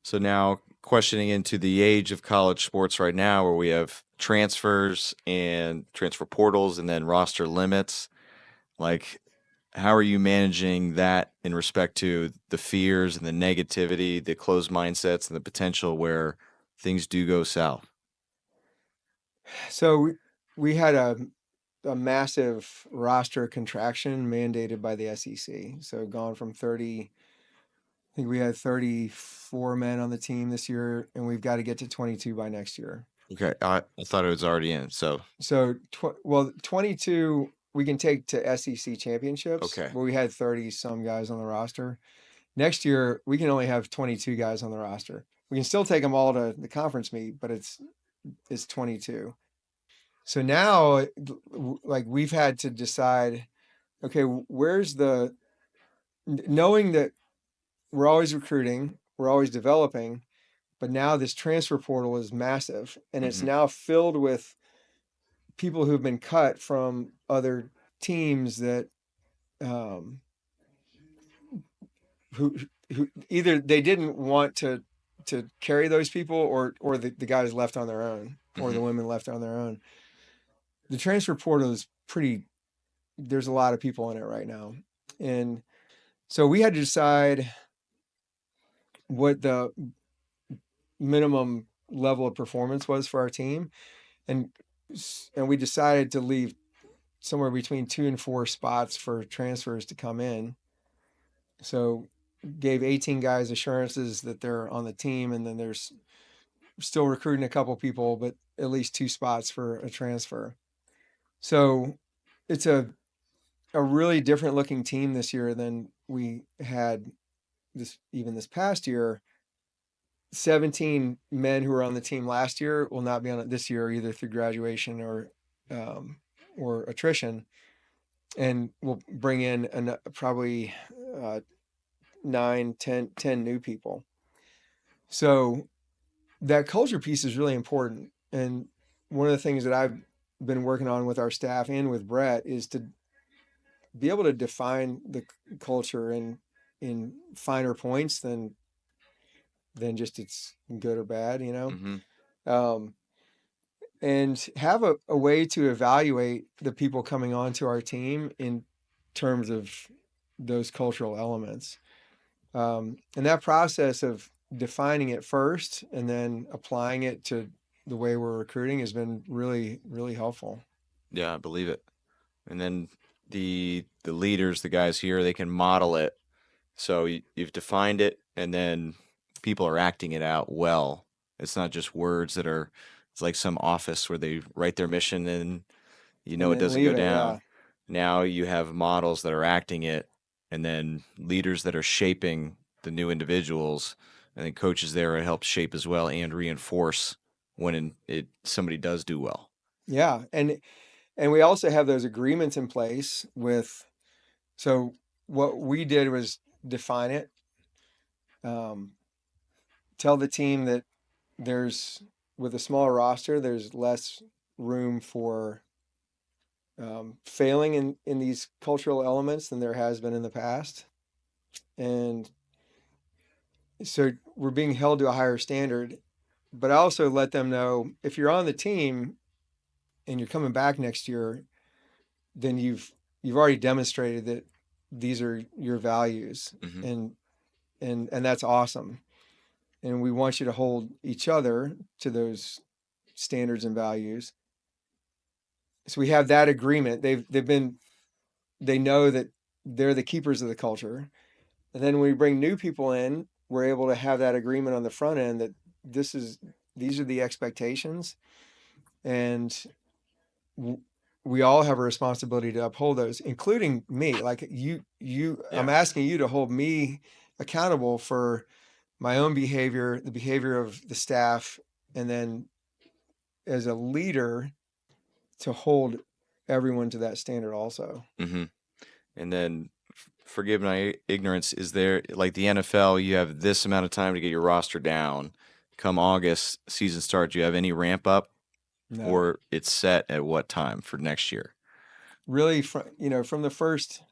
So now questioning into the age of college sports right now, where we have transfers and transfer portals and then roster limits. Like, how are you managing that in respect to the fears and the negativity, the closed mindsets, and the potential where things do go south? So we had a massive roster contraction mandated by the SEC. So gone from 30, I think we had 34 men on the team this year, and we've got to get to 22 by next year. Okay, I thought it was already in. So, So, 22 we can take to SEC championships, okay. but we had 30 some guys on the roster. Next year, we can only have 22 guys on the roster. We can still take them all to the conference meet, but it's 22. So now, like we've had to decide, okay, where's knowing that we're always recruiting, we're always developing, but now this transfer portal is massive and it's Hmm. now filled with people who've been cut from other teams that um, who who either they didn't want to carry those people or the guys left on their own or Hmm. the women left on their own. The transfer portal is pretty. There's a lot of people in it right now, and so we had to decide what the minimum level of performance was for our team, and and we decided to leave somewhere between 2 and 4 spots for transfers to come in. So gave 18 guys assurances that they're on the team, and then there's still recruiting a couple people, but at least 2 spots for a transfer. So it's a really different looking team this year than we had this past year. 17 men who were on the team last year will not be on it this year, either through graduation um, or attrition, and we'll bring in probably uh, 9, 10 new people. So that culture piece is really important. And one of the things that I've been working on with our staff and with Brett is to be able to define the culture in finer points than just it's good or bad, Hmm. um, and have a way to evaluate the people coming onto our team in terms of those cultural elements. And that process of defining it first and then applying it to the way we're recruiting has been really, really helpful. Yeah, I believe it. And then the leaders, the guys here, they can model it. So you've defined it, and then people are acting it out well. It's not just words that are. It's like some office where they write their mission and And it then doesn't go leave it. down. Yeah. Now you have models that are acting it, and then leaders that are shaping the new individuals, and then coaches there to help shape as well and reinforce when somebody does do well. Yeah. And we also have those agreements in place with, so what we did was define it, um, tell the team that there's, with a smaller roster, there's less room for failing in these cultural elements than there has been in the past. And so we're being held to a higher standard. But I also let them know, if you're on the team and you're coming back next year, then you've already demonstrated that these are your values, Hmm. and and that's awesome. And we want you to hold each other to those standards and values. So we have that agreement. They know that they're the keepers of the culture. And then when we bring new people in, we're able to have that agreement on the front end that this is these are the expectations, and we all have a responsibility to uphold those, including me. Like I'm Yeah. asking you to hold me accountable for my own behavior, the behavior of the staff, and then as a leader to hold everyone to that standard also. Hmm. And then, forgive my ignorance, is there like the NFL? You have this amount of time to get your roster down. Come August, season starts. Do you have any ramp up, No, or it's set at what time for next year? really, from the first,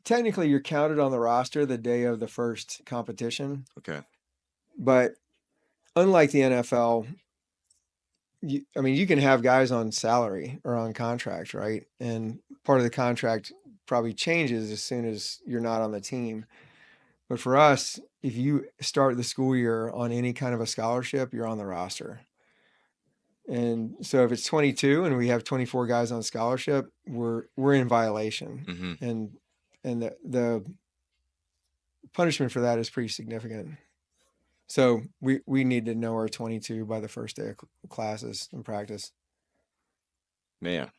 technically you're counted on the roster the day of the first competition, Okay. But unlike the NFL, I mean, you can have guys on salary or on contract, right? And part of the contract probably changes as soon as you're not on the team. But for us, if you start the school year on any kind of a scholarship, you're on the roster. And so if it's 22 and we have 24 guys on scholarship, we're in violation. Mm-hmm. And the punishment for that is pretty significant. So we need to know our 22 by the first day of classes and practice. Man.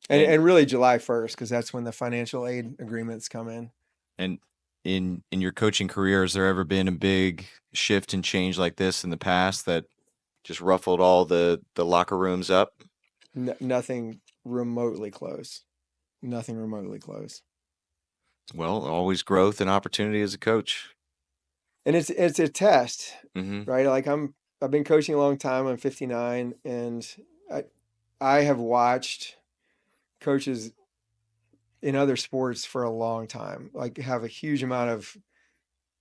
And And and really July 1st, because that's when the financial aid agreements come in. and in your coaching career, has there ever been a big shift and change like this in the past that just ruffled all the locker rooms up? Nothing remotely close. Nothing remotely close. Well, always growth and opportunity as a coach. And it's a test, Mm-hmm. right? Like I've been coaching a long time. I'm 59, and I I have watched coaches in other sports for a long time. Like have a huge amount of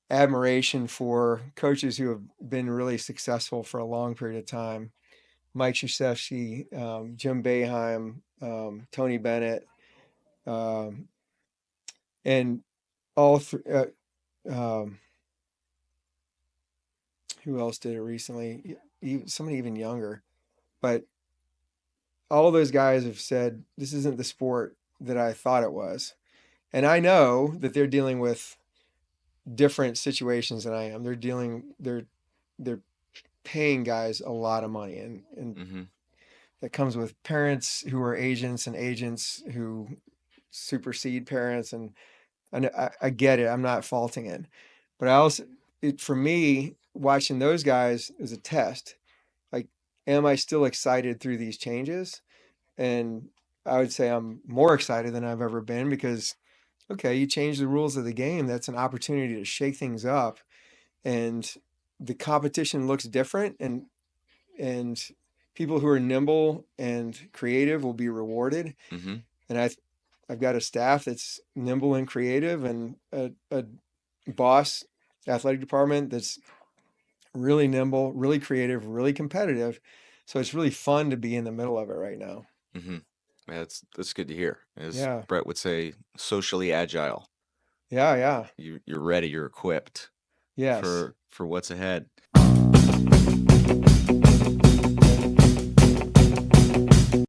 admiration for coaches who have been really successful for a long period of time. Mike Krzyzewski, Jim Boeheim, Tony Bennett, um, and all three. Um, who else did it recently? Somebody even younger, but all those guys have said this isn't the sport that I thought it was, and I know that they're dealing with different situations than I am. They're paying guys a lot of money, and Mm-hmm. that comes with parents who are agents and agents who supersede parents, and I get it. I'm not faulting it, but I also for me watching those guys is a test. Like, am I still excited through these changes? And I would say I'm more excited than I've ever been because okay, you change the rules of the game. That's an opportunity to shake things up, and the competition looks different, and people who are nimble and creative will be rewarded. Mm-hmm. And I've got a staff that's nimble and creative, and a boss athletic department that's really nimble, really creative, really competitive. So it's really fun to be in the middle of it right now. Mm-hmm. That's good to hear. As Yeah. Brett would say, socially agile. Yeah. Yeah. You're ready. You're equipped Yes. for what's ahead.